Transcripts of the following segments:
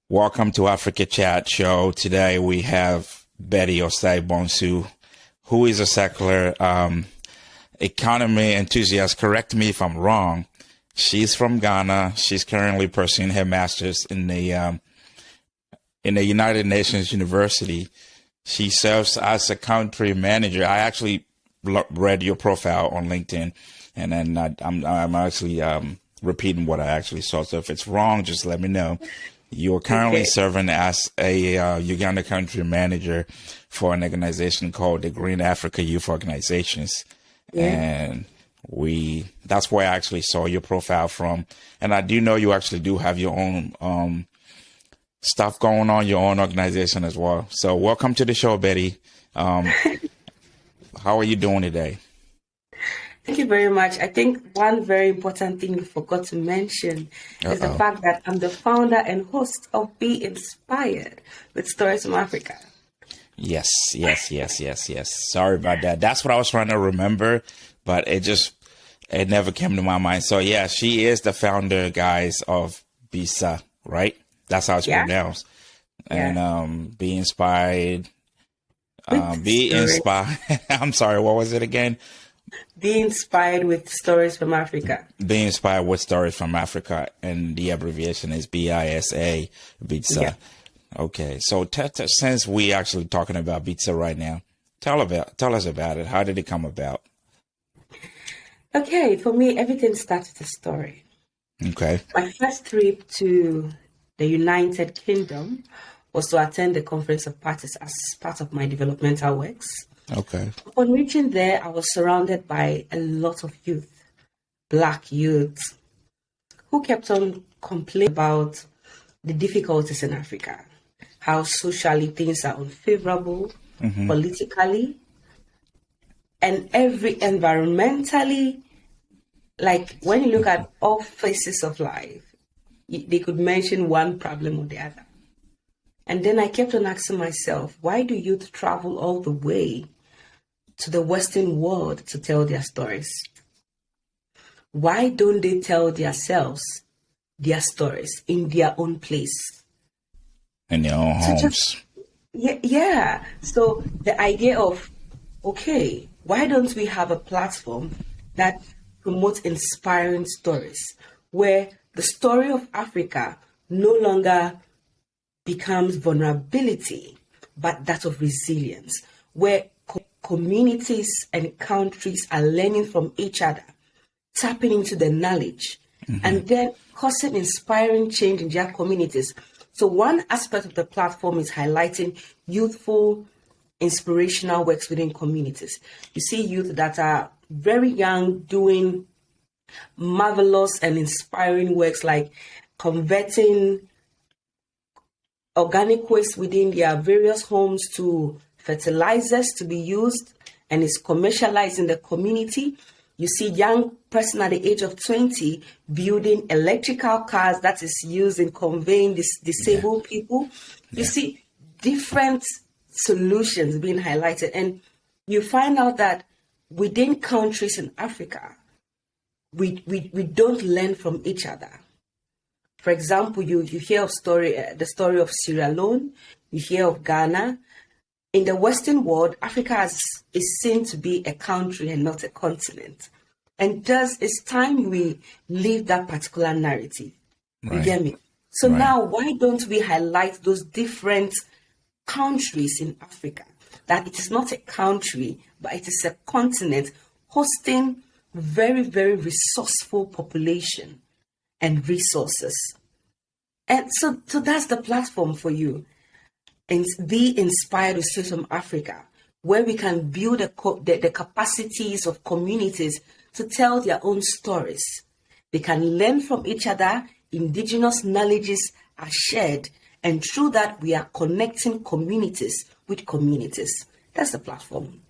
Welcome to Africa Chat Show. Today we have Betty Osei Bonsu, who is a secular economy enthusiast. Correct me if I'm wrong. She's from Ghana. She's currently pursuing her master's in the United Nations University. She serves as a country manager. I actually read your profile on LinkedIn, and then I'm actually repeating what I actually saw. So if it's wrong, just let me know. You're currently serving as a Uganda country manager for an organization called the Green Africa Youth Organizations. Yeah. And that's where I actually saw your profile from. And I do know you actually do have your own stuff going on, your own organization as well. So welcome to the show, Betty. How are you doing today? Thank you very much. I think one very important thing you forgot to mention is the fact that I'm the founder and host of Be Inspired with Stories from Africa. Yes. Sorry about that. That's what I was trying to remember, but it never came to my mind. So yeah, she is the founder, guys, of B.ISA, right? That's how it's pronounced. And Be Inspired. Be Inspired. I'm sorry, what was it again? Be Inspired with Stories from Africa. Be Inspired with Stories from Africa, and the abbreviation is B.ISA, B.ISA. Yeah. Okay, so since we actually talking about B.ISA right now, tell us about it. How did it come about? Okay, for me, everything started with a story. Okay. My first trip to the United Kingdom was to attend the Conference of Parties as part of my developmental works. Okay. Upon reaching there, I was surrounded by a lot of youth, Black youth, who kept on complaining about the difficulties in Africa, how socially things are unfavorable, politically, and environmentally. Like when you look at all phases of life, they could mention one problem or the other. And then I kept on asking myself, why do youth travel all the way to the Western world to tell their stories? Why don't they tell themselves their stories in their own place? In their own homes. So the idea of, okay, why don't we have a platform that promotes inspiring stories, where the story of Africa no longer becomes vulnerability, but that of resilience, where communities and countries are learning from each other, tapping into the knowledge, and then causing inspiring change in their communities. So one aspect of the platform is highlighting youthful, inspirational works within communities. You see youth that are very young doing marvelous and inspiring works like converting organic waste within their various homes to fertilizers to be used, and is commercialized in the community. You see young person at the age of 20 building electrical cars that is used in conveying disabled people. You see different solutions being highlighted, and you find out that within countries in Africa, we don't learn from each other. For example, you hear of the story of Sierra Leone, you hear of Ghana. In the Western world, Africa is seen to be a country and not a continent. And thus, it's time we leave that particular narrative. You get me? So now, why don't we highlight those different countries in Africa? That it is not a country, but it is a continent hosting very, very resourceful population and resources. And so that's the platform for you. And Be Inspired with Stories from Africa, where we can build the capacities of communities to tell their own stories. They can learn from each other, indigenous knowledges are shared, and through that we are connecting communities with communities. That's the platform.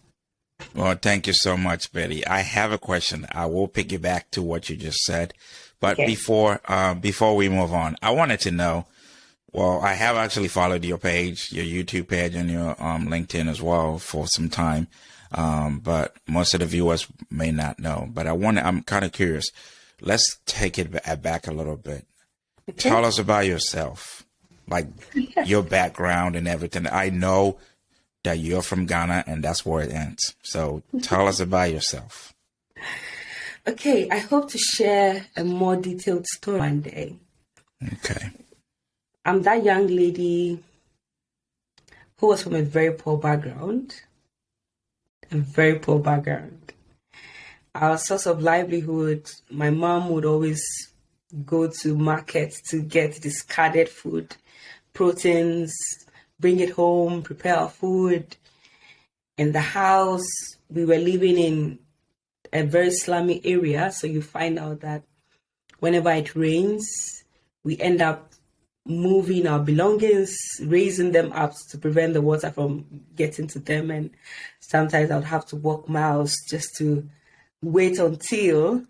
Well, thank you so much, Betty. I have a question. I will piggyback to what you just said. But before we move on, I wanted to know, well, I have actually followed your page, your YouTube page, and your LinkedIn as well for some time. But most of the viewers may not know. But I'm kind of curious. Let's take it back a little bit. Okay. Tell us about yourself. like your background and everything. I know that you're from Ghana, and that's where it ends. So tell us about yourself. Okay, I hope to share a more detailed story one day. Okay. I'm that young lady who was from a very poor background. A very poor background. Our source of livelihood, my mom would always go to markets to get discarded food, proteins, bring it home, prepare our food. In the house, we were living in a very slummy area, so you find out that whenever it rains, we end up moving our belongings, raising them up to prevent the water from getting to them. And sometimes I would have to walk miles just to wait until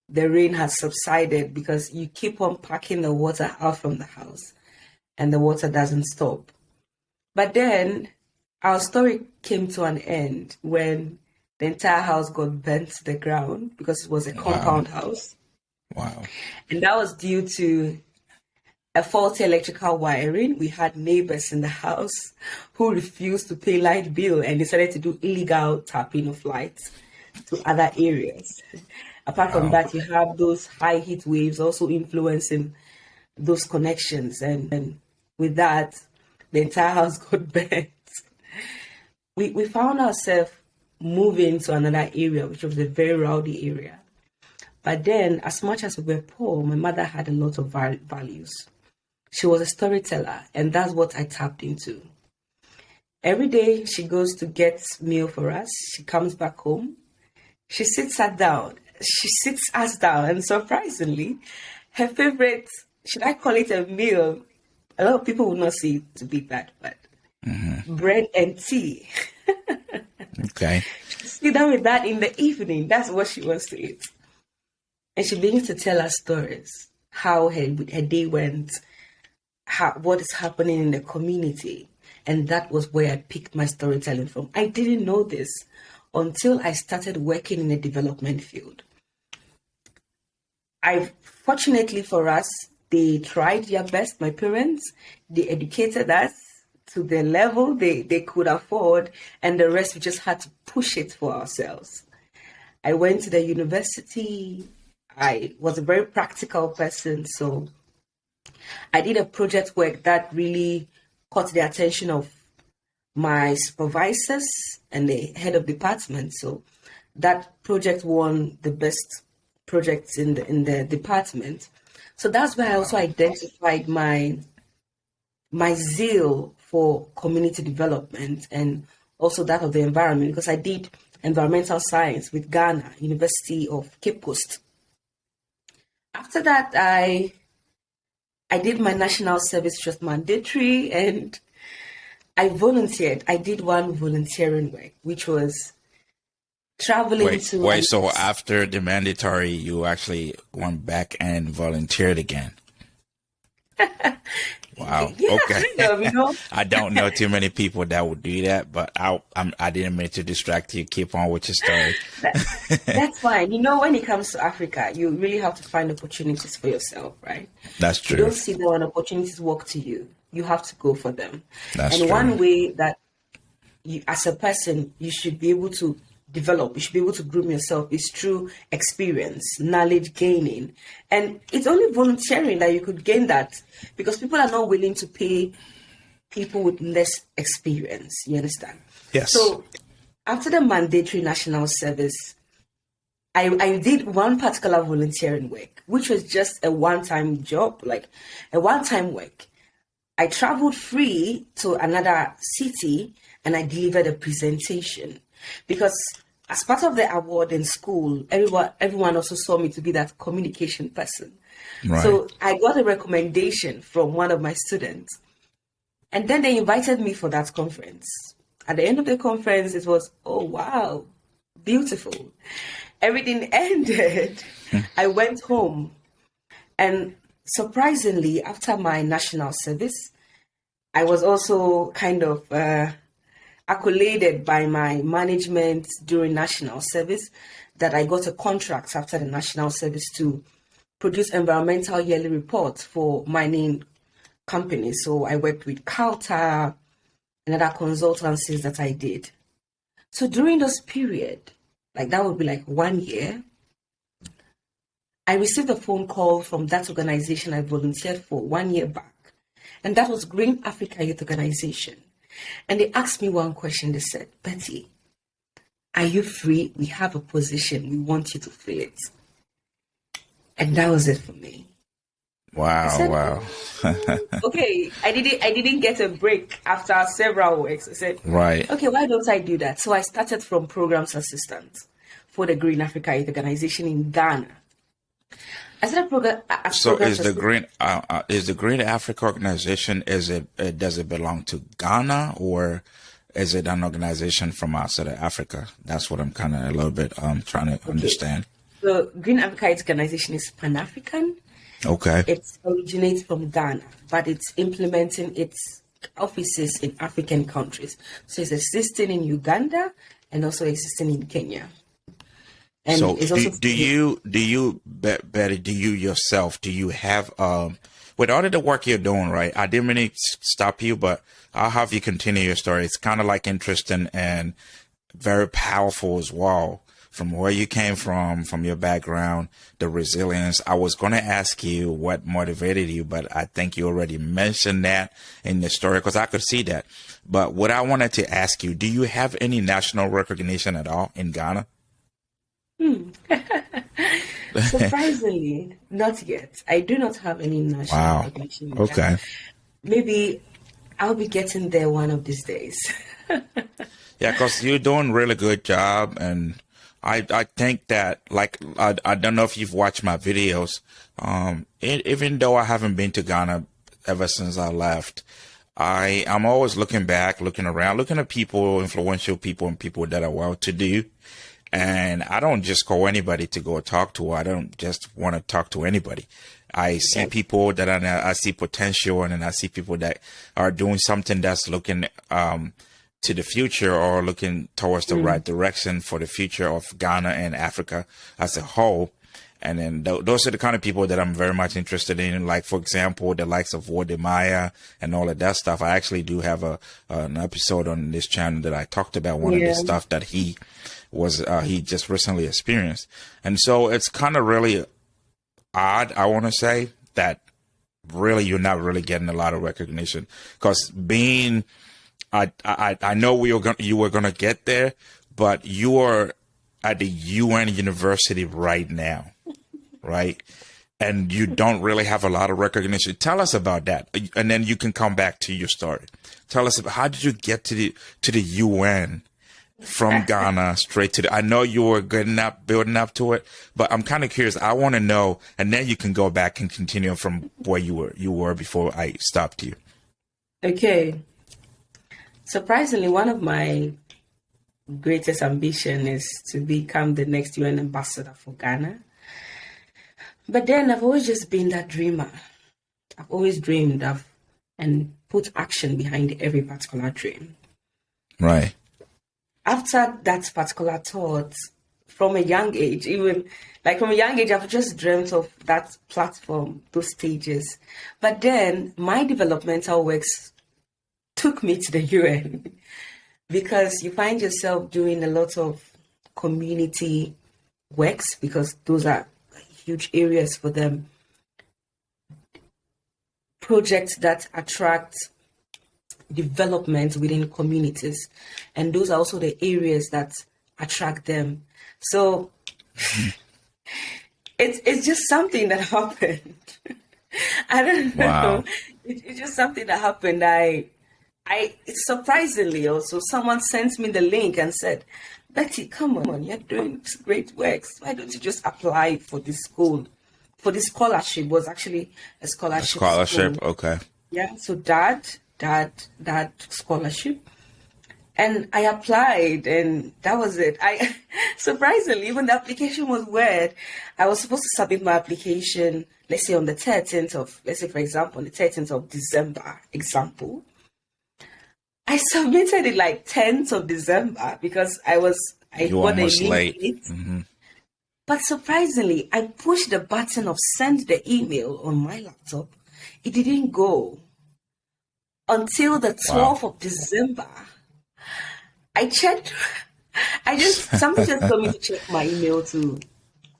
the rain has subsided, because you keep on packing the water out from the house and the water doesn't stop. But then our story came to an end when the entire house got burnt to the ground because it was a compound house. Wow. And that was due to a faulty electrical wiring. We had neighbors in the house who refused to pay light bill and decided to do illegal tapping of lights to other areas. Apart from that, you have those high heat waves also influencing those connections. And with that, the entire house got burnt. We found ourselves moving to another area, which was a very rowdy area. But then, as much as we were poor, my mother had a lot of values. She was a storyteller, and that's what I tapped into. Every day she goes to get meal for us. She comes back home. She sits us down. And surprisingly, her favorite, should I call it a meal? A lot of people would not see it to be that, but bread and tea. Okay. She sit down with that in the evening. That's what she wants to eat. And she begins to tell us stories, how her day went, what is happening in the community. And that was where I picked my storytelling from. I didn't know this until I started working in the development field. Fortunately for us, they tried their best, my parents. They educated us to the level they could afford, and the rest we just had to push it for ourselves. I went to the university. I was a very practical person, so I did a project work that really caught the attention of my supervisors and the head of department. So that project won the best projects in the department. So that's where I also identified my zeal for community development and also that of the environment, because I did environmental science with Ghana, University of Cape Coast. After that, I did my national service, which was mandatory, and I volunteered. I did one volunteering work, which was traveling to... Wait, so after the mandatory, you actually went back and volunteered again? Wow. Yeah, Okay. kind of, I don't know too many people that would do that, but I didn't mean to distract you. Keep on with your story. That's fine. When it comes to Africa, you really have to find opportunities for yourself, right? That's true. You don't see that when opportunities walk to you. You have to go for them. That's true. One way that you, as a person, you should be able to develop, you should be able to groom yourself is through experience, knowledge gaining. And it's only volunteering that you could gain that, because people are not willing to pay people with less experience. You understand? Yes. So after the mandatory national service, I did one particular volunteering work, which was just a one-time job, like a one-time work. I traveled free to another city and I delivered a presentation, because as part of the award in school, everyone also saw me to be that communication person. Right. So I got a recommendation from one of my students, and then they invited me for that conference. At the end of the conference, it was, oh, wow, beautiful. Everything ended. I went home, and surprisingly, after my national service, I was also kind of accoladed by my management during national service that I got a contract after the national service to produce environmental yearly reports for mining companies. So I worked with Calta and other consultancies that I did. So during this period, like that would be like 1 year, I received a phone call from that organization I volunteered for 1 year back. And that was Green Africa Youth Organization. And they asked me one question. They said, Betty, are you free? We have a position. We want you to fill it. And that was it for me. Wow, said, wow. Okay, I didn't get a break after several weeks. I said, Right. okay, why don't I do that? So I started from programs assistant for the Green Africa Youth Organization in Ghana. I started So is the Green Africa organization, does it belong to Ghana, or is it an organization from outside of Africa? That's what I'm kind of a little bit trying to understand. The Green Africa Youth Organization is Pan-African. Okay. It originates from Ghana, but it's implementing its offices in African countries. So it's existing in Uganda and also existing in Kenya. And So it's also Betty, do you yourself, do you have, with all of the work you're doing, right? I didn't really stop you, but I'll have you continue your story. It's kind of like interesting and very powerful as well. From where you came from your background, the resilience. I was going to ask you what motivated you, but I think you already mentioned that in the story because I could see that. But what I wanted to ask you, do you have any national recognition at all in Ghana? Surprisingly, not yet. I do not have any national recognition. Wow. Okay. Maybe I'll be getting there one of these days. Yeah, because you're doing a really good job, and I think that, like, I don't know if you've watched my videos. Even though I haven't been to Ghana ever since I left, I'm always looking back, looking around, looking at people, influential people, and people that are well-to-do. And I don't just call anybody to go talk to. I don't just want to talk to anybody. I see people that I see potential, and then I see people that are doing something that's looking to the future or looking towards the right direction for the future of Ghana and Africa as a whole. And then those are the kind of people that I'm very much interested in. Like, for example, the likes of B.ISA and all of that stuff. I actually do have an episode on this channel that I talked about one of the stuff that he just recently experienced. And so it's kind of really odd, I want to say, that really you're not really getting a lot of recognition, because I know you were gonna get there, but you are at the UN university right now, right? And you don't really have a lot of recognition. Tell us about that, and then you can come back to your story. Tell us about, how did you get to the UN from Ghana straight to I know you were building up to it, but I'm kind of curious. I want to know, and then you can go back and continue from where you were before I stopped you. Okay. Surprisingly, one of my greatest ambition is to become the next UN ambassador for Ghana. But then I've always just been that dreamer. I've always dreamed of and put action behind every particular dream. Right. After that particular thought, from a young age, I've just dreamt of that platform, those stages. But then my developmental works took me to the UN, because you find yourself doing a lot of community works, because those are huge areas for them. Projects that attract development within communities, and those are also the areas that attract them. So it's just something that happened. I don't know. Wow. It's just something that happened. It's surprisingly also, someone sent me the link and said, Betty, come on, you're doing great works. Why don't you just apply for this school? For this scholarship. It was actually a scholarship. Scholarship, okay. Yeah, so that scholarship. And I applied, and that was it. Surprisingly, even the application was weird. I was supposed to submit my application, let's say on the 13th of, for example, on the 13th of December, I submitted it like 10th of December because I got a late. Mm-hmm. But surprisingly, I pushed the button of send the email on my laptop. It didn't go. until the 12th of December. I checked. Something just told me to check my email to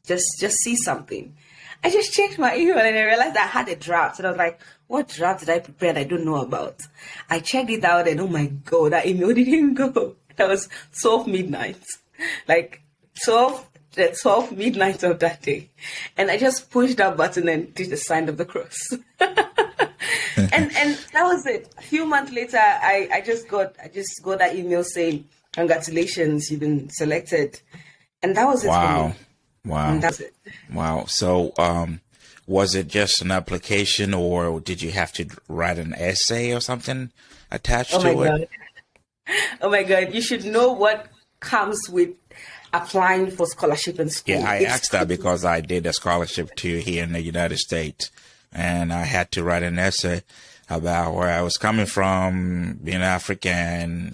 just see something. I just checked my email and I realized I had a draft. And I was like, what draft did I prepare that I don't know about? I checked it out and oh my God, that email didn't go. That was 12 midnight. Like the 12 midnight of that day. And I just pushed that button and did the sign of the cross. and that was it. A few months later, I just got that email saying, congratulations, you've been selected. And that was it for me. Wow. And that's it. Wow. So, was it just an application or did you have to write an essay or something attached to it? God. Oh my God. You should know what comes with applying for scholarship in school. Yeah, I asked that because I did a scholarship too here in the United States, and I had to write an essay about where I was coming from, being African,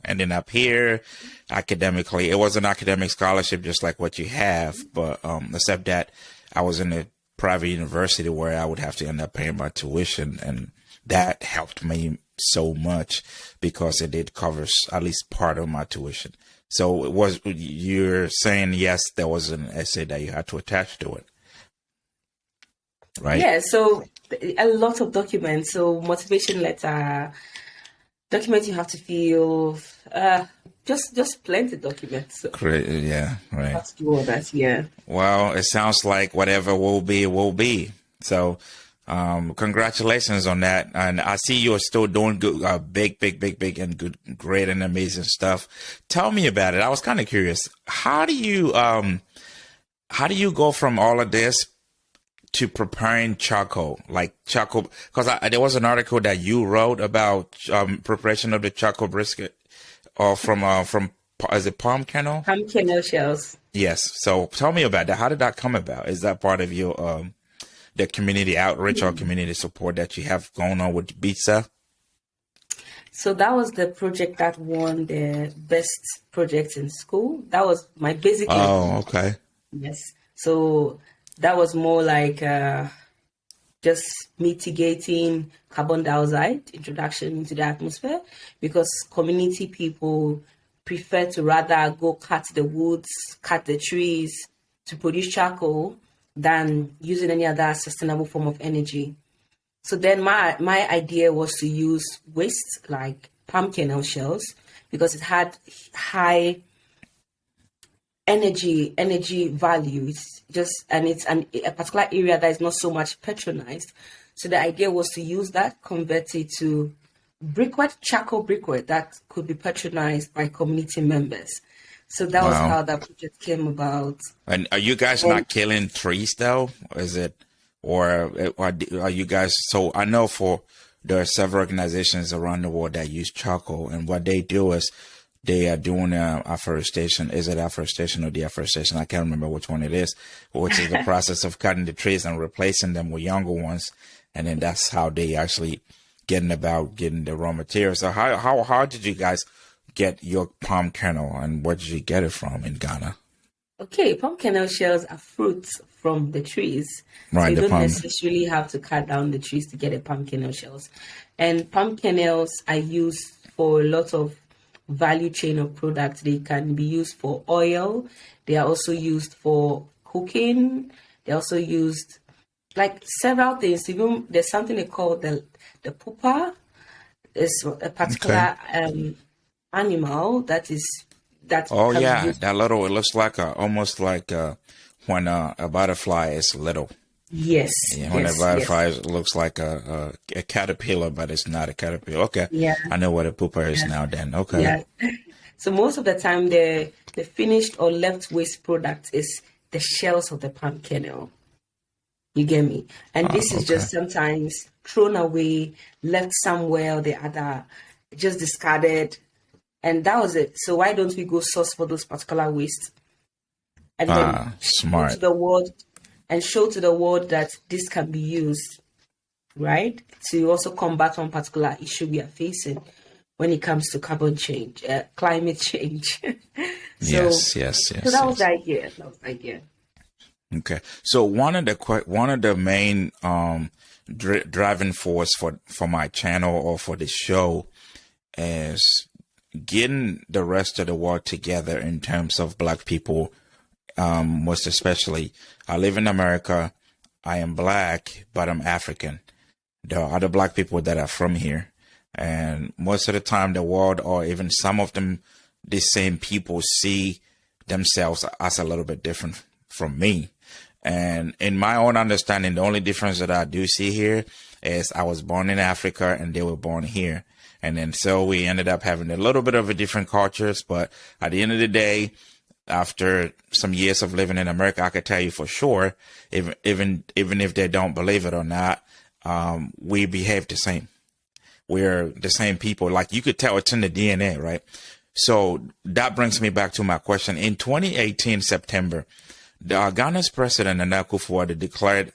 ending up here academically. It was an academic scholarship just like what you have, but except that I was in a private university where I would have to end up paying my tuition, and that helped me so much because it did cover at least part of my tuition. So you're saying, yes, there was an essay that you had to attach to it, right? Yeah, so a lot of documents. So motivation letter, documents you have to fill, just plenty of documents. Great, yeah, right. Have to do all that, yeah. Well, it sounds like whatever will be, will be. So, congratulations on that. And I see you're still doing good, big, and good, great and amazing stuff. Tell me about it. I was kind of curious. How do you go from all of this to preparing charcoal, like charcoal? Because there was an article that you wrote about preparation of the charcoal brisket, or from is it palm kernel? Palm kernel shells. Yes. So tell me about that. How did that come about? Is that part of your the community outreach or community support that you have going on with B.ISA? So that was the project that won the best project in school. That was my basic. Oh, okay. Yes. So that was more like just mitigating carbon dioxide introduction into the atmosphere, because community people prefer to rather go cut the woods, cut the trees to produce charcoal than using any other sustainable form of energy. So then my idea was to use waste like palm kernel shells, because it had high energy value. It's a particular area that is not so much patronized. So the idea was to use that, convert it to charcoal briquette that could be patronized by community members. So that was how that project came about. And are you guys not killing trees though? Or are you guys? So I know there are several organizations around the world that use charcoal, and what they do is they are doing afforestation. Is it afforestation or deforestation? I can't remember which one it is, which is the process of cutting the trees and replacing them with younger ones. And then that's how they actually getting the raw materials. So how did you guys get your palm kernel, and where did you get it from in Ghana? Okay, palm kernel shells are fruits from the trees. Right, so you don't necessarily have to cut down the trees to get a palm kernel shells. And palm kernels are used for a lot of value chain of products. They can be used for oil. They are also used for cooking. They're also used like several things. Even there's something they call the pupa. It's a particular animal that. Oh yeah, that little. It looks like almost like when a butterfly is little. Yes. Yeah, when a butterfly looks like a caterpillar, but it's not a caterpillar. Okay. Yeah. I know what a pupa is now. Then okay. Yeah. So most of the time, the finished or left waste product is the shells of the palm kernel. You get me? And this is just sometimes thrown away, left somewhere or the other, just discarded. And that was it. So why don't we go source for those particular waste? And then smart. show to the world that this can be used, right? To also combat one particular issue we are facing when it comes to carbon change, climate change. Yes. So that was the idea. Okay. So one of the main driving force for my channel or for the show is getting the rest of the world together in terms of Black people. Most especially, I live in America. I am Black, but I'm African. There are other Black people that are from here. And most of the time, the world, or even some of them, the same people see themselves as a little bit different from me. And in my own understanding, the only difference that I do see here is I was born in Africa and they were born here. And then so we ended up having a little bit of a different cultures. But at the end of the day, after some years of living in America, I could tell you for sure, even if they don't believe it or not, we behave the same. We're the same people. Like you could tell it's in the DNA, right? So that brings me back to my question. In 2018, September, Ghana's president, Nana Akufo-Addo, declared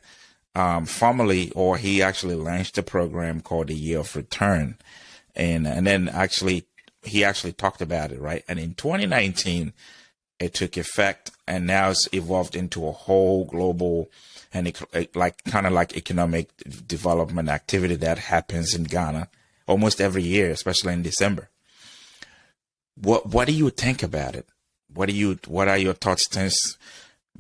formally, or he actually launched a program called the Year of Return. And then he actually talked about it, right? And in 2019, it took effect, and now it's evolved into a whole global and kind of like economic development activity that happens in Ghana almost every year, especially in December. What do you think about it? What are your thoughts since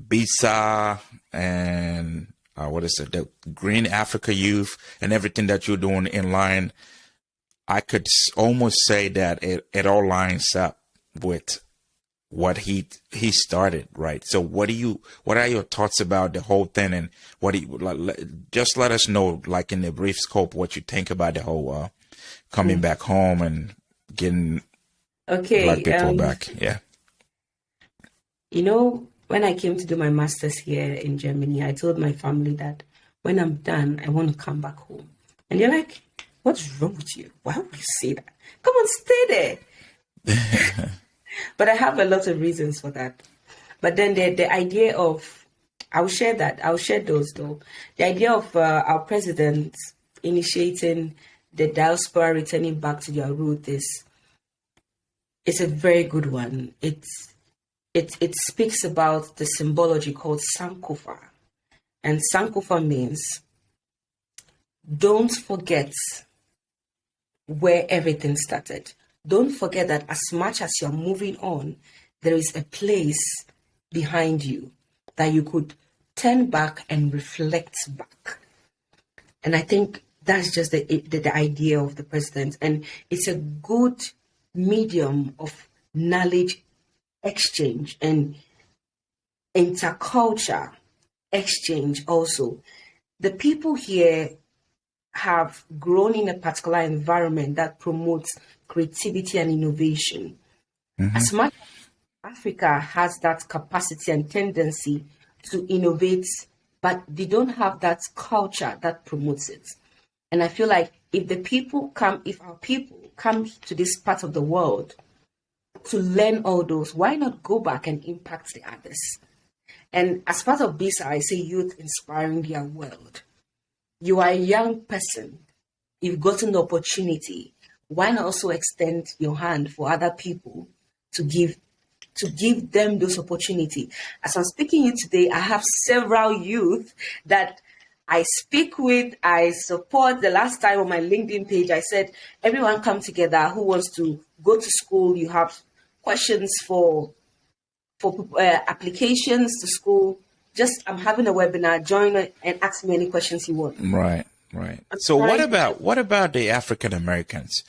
B.ISA and the Green Africa Youth and everything that you're doing in line? I could almost say that it all lines up with what he started, right? So what are your thoughts about the whole thing, and what do you just let us know, like in the brief scope, what you think about the whole coming back home and getting Black people back? Yeah. When I came to do my master's here in Germany, I told my family that when I'm done, I want to come back home. And they're like, what's wrong with you? Why would you say that? Come on, stay there. But I have a lot of reasons for that. But then the idea of, I'll share those though. The idea of our president initiating the diaspora returning back to their root is a very good one. It speaks about the symbology called Sankofa. And Sankofa means don't forget where everything started. Don't forget that as much as you're moving on, there is a place behind you that you could turn back and reflect back. And I think that's just the idea of the president. And it's a good medium of knowledge exchange and interculture exchange also. The people here have grown in a particular environment that promotes creativity and innovation. Mm-hmm. As much as Africa has that capacity and tendency to innovate, but they don't have that culture that promotes it. And I feel like if our people come to this part of the world to learn all those, why not go back and impact the others? And as part of B.ISA, I say youth inspiring their world. You are a young person. You've gotten the opportunity. Why not also extend your hand for other people to give them those opportunity? As I'm speaking to you today, I have several youth that I speak with, I support. The last time on my LinkedIn page, I said, everyone come together who wants to go to school. You have questions for applications to school. Just, I'm having a webinar, join and ask me any questions you want. Right. So what about the African Americans?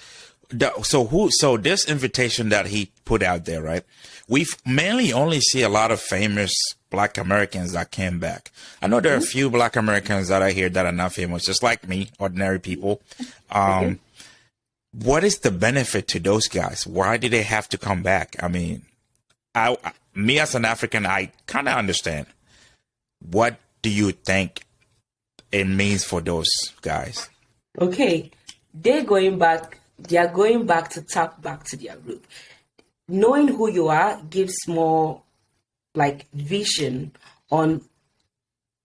So this invitation that he put out there, right? We've mainly only see a lot of famous Black Americans that came back. I know there are a few Black Americans that are here that are not famous, just like me, ordinary people. What is the benefit to those guys? Why did they have to come back? I mean, me as an African, I kind of understand. What do you think it means for those guys? Okay, they are going back to tap back to their root. Knowing who you are gives more vision on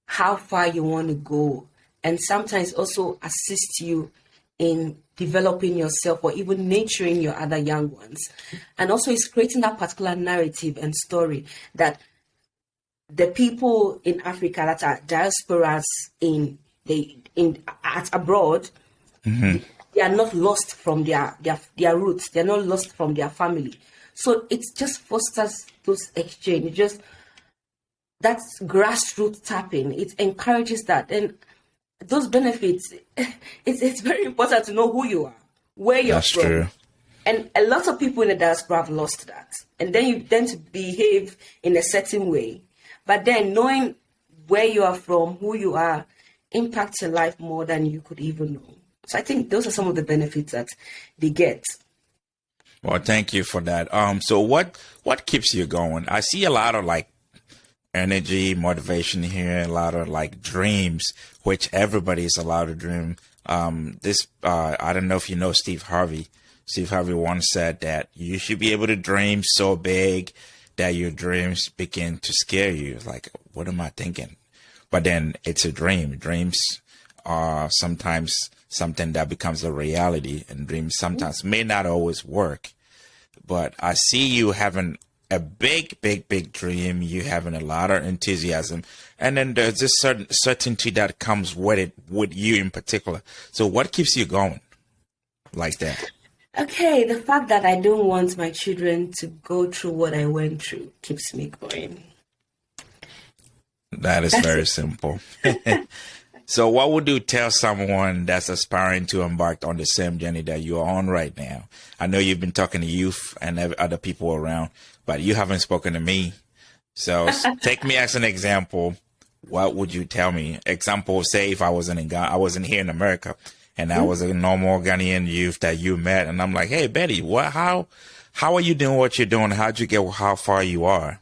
how far you want to go, and sometimes also assist you in developing yourself or even nurturing your other young ones. And also it's creating that particular narrative and story that the people in Africa that are diasporas in at abroad, they are not lost from their roots. They're not lost from their family. So it just fosters those exchange. Just that's grassroots tapping. It encourages that, and those benefits. It's very important to know who you are, where you're That's from. true. And a lot of people in the diaspora have lost that. And then you tend to behave in a certain way. But then knowing where you are from, who you are, impacts your life more than you could even know. So I think those are some of the benefits that they get. Well, thank you for that. So what keeps you going? I see a lot of like energy, motivation here, a lot of like dreams, which everybody is allowed to dream. I don't know if you know Steve Harvey. Steve Harvey once said that you should be able to dream so big that your dreams begin to scare you. Like, what am I thinking? But then it's a dream. Dreams are sometimes something that becomes a reality, and dreams sometimes may not always work. But I see you having a big dream. You having a lot of enthusiasm, and then there's this certain certainty that comes with it, with you in particular. So what keeps you going like that? Okay, the fact that I don't want my children to go through what I went through keeps me going. That is very simple. So what would you tell someone that's aspiring to embark on the same journey that you're on right now? I know you've been talking to youth and other people around, but you haven't spoken to me. So take me as an example. What would you tell me? Example, say if I wasn't in Ghana, I wasn't here in America, and I was a normal Ghanaian youth that you met, and I'm like, hey, Betty, how are you doing what you're doing? How'd you get how far you are?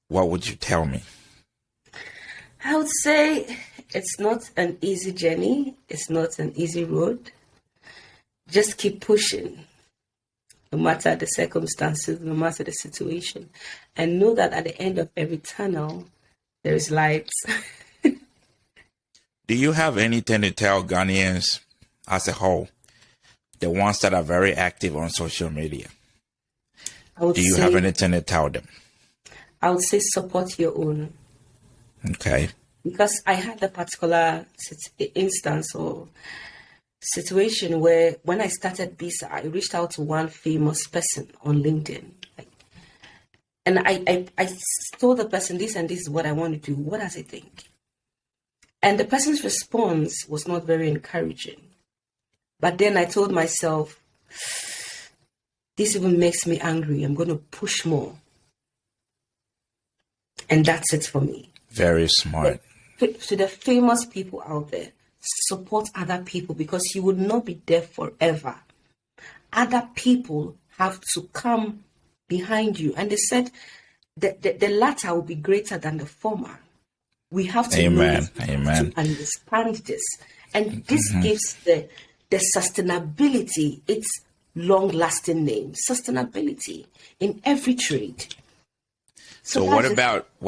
What would you tell me? I would say it's not an easy journey. It's not an easy road. Just keep pushing, no matter the circumstances, no matter the situation, and know that at the end of every tunnel, there is light. Do you have anything to tell Ghanaians as a whole, the ones that are very active on social media? Do you have anything to tell them? I would say support your own. Okay. Because I had a particular instance or situation where when I started B.ISA, I reached out to one famous person on LinkedIn. And I told the person, this and this is what I want to do. What does he think? And the person's response was not very encouraging. But then I told myself, this even makes me angry. I'm going to push more. And that's it for me. Very smart. To the famous people out there, support other people because you would not be there forever. Other people have to come behind you. And they said the latter will be greater than the former. We have to Amen. to understand this. And this gives the sustainability, its long-lasting name, sustainability in every trade. So what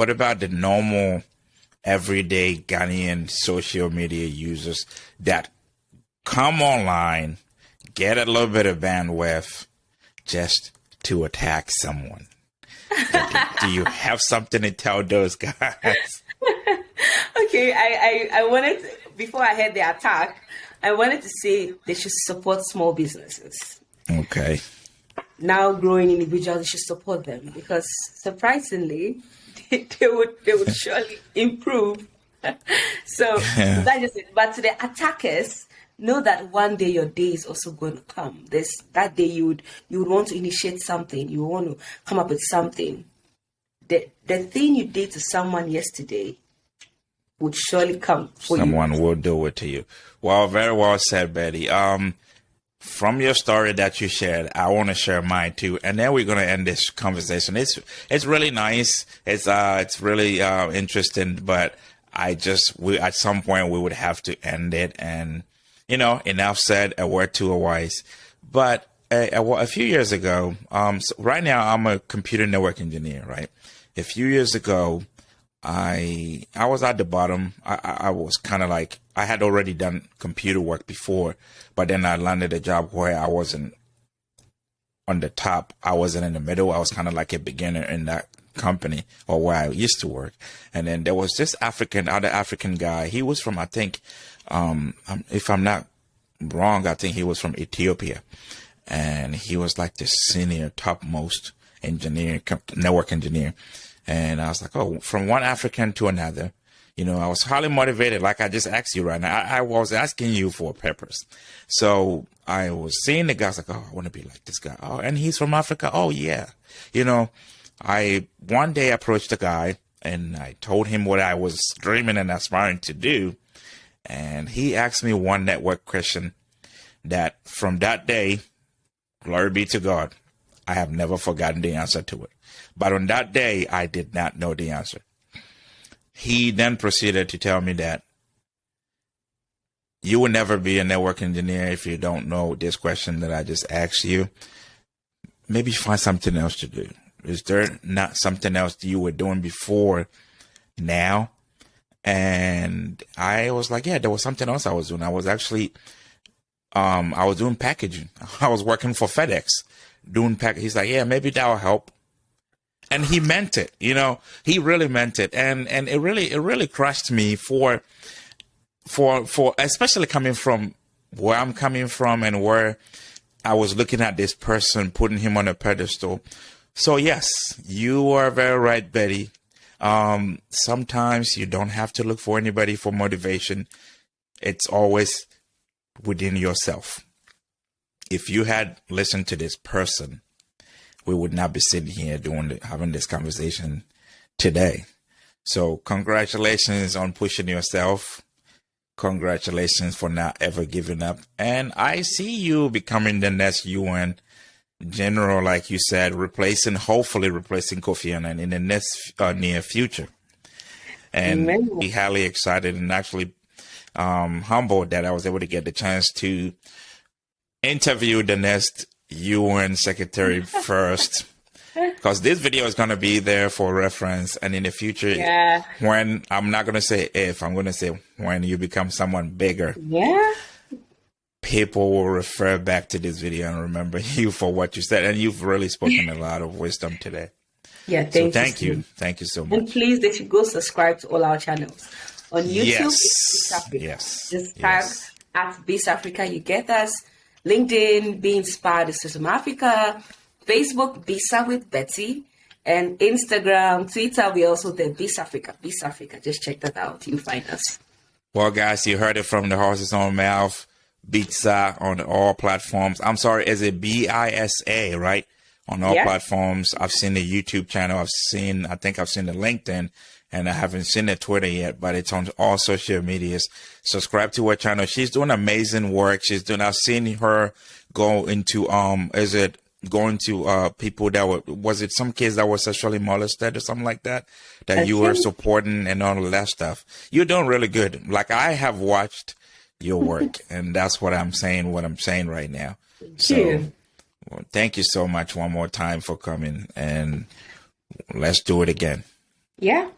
about the normal everyday Ghanaian social media users that come online, get a little bit of bandwidth just to attack someone? Do you have something to tell those guys? Okay, I wanted, before I had the attack, I wanted to say they should support small businesses. Okay. Now growing individuals, they should support them because surprisingly, they would surely improve. So that's just it. But to the attackers, know that one day your day is also going to come. That day you would want to initiate something. You want to come up with something. The thing you did to someone yesterday would surely come for Someone you. will do it to you. Well, very well said, Betty. From your story that you shared, I want to share mine too, and then we're going to end this conversation. It's really nice. It's really interesting, but at some point we would have to end it, and enough said, a word to a wise. But a few years ago, so right now I'm a computer network engineer, right? A few years ago, I was at the bottom. I was kind of like, I had already done computer work before, but then I landed a job where I wasn't on the top. I wasn't in the middle. I was kind of like a beginner in that company or where I used to work. And then there was this other African guy. He was from, I think, if I'm not wrong, I think he was from Ethiopia. And he was like the senior topmost engineer, network engineer. And I was like, oh, from one African to another. I was highly motivated, like I just asked you right now. I was asking you for a purpose. So I was seeing the guy, I was like, oh, I want to be like this guy. Oh, and he's from Africa. Oh, yeah. I one day approached the guy and I told him what I was dreaming and aspiring to do. And he asked me one network question that from that day, glory be to God, I have never forgotten the answer to it. But on that day, I did not know the answer. He then proceeded to tell me that you will never be a network engineer if you don't know this question that I just asked you. Maybe find something else to do. Is there not something else you were doing before now? And I was like, yeah, there was something else I was doing. I was actually, I was doing packaging. I was working for FedEx doing packaging. He's like, yeah, maybe that will help. And he meant it, he really meant it. And it really crushed me for especially coming from where I'm coming from and where I was looking at this person, putting him on a pedestal. So yes, you are very right, Betty. Sometimes you don't have to look for anybody for motivation. It's always within yourself. If you had listened to this person, we would not be sitting here having this conversation today. So congratulations on pushing yourself. Congratulations for not ever giving up. And I see you becoming the next UN general, like you said, hopefully replacing Kofi Annan in the next near future. And be highly excited and actually humbled that I was able to get the chance to interview the next UN secretary first, because this video is going to be there for reference. And in the future, when I'm not going to say if, I'm going to say when you become someone bigger, people will refer back to this video and remember you for what you said. And you've really spoken a lot of wisdom today. Yeah, thank you. Thank you so much. And please, they should go subscribe to all our channels. On YouTube, just type at B.ISA Africa, you get us. LinkedIn, Be Inspired System Africa. Facebook, B.ISA with Betty. And Instagram, Twitter, we also there, B.ISA Africa. B.ISA Africa, just check that out. You'll find us. Well, guys, you heard it from the horse's own mouth. B.ISA on all platforms. I'm sorry, is it B.ISA, right? On all platforms. I've seen the YouTube channel. I think I've seen the LinkedIn, and I haven't seen the Twitter yet, but it's on all social medias. Subscribe to her channel. She's doing amazing work. I've seen her go into, people that was it some kids that were sexually molested or something like that, you were supporting and all of that stuff. You're doing really good. Like, I have watched your work, and that's what I'm saying right now. Thank you so much one more time for coming, and let's do it again. Yeah.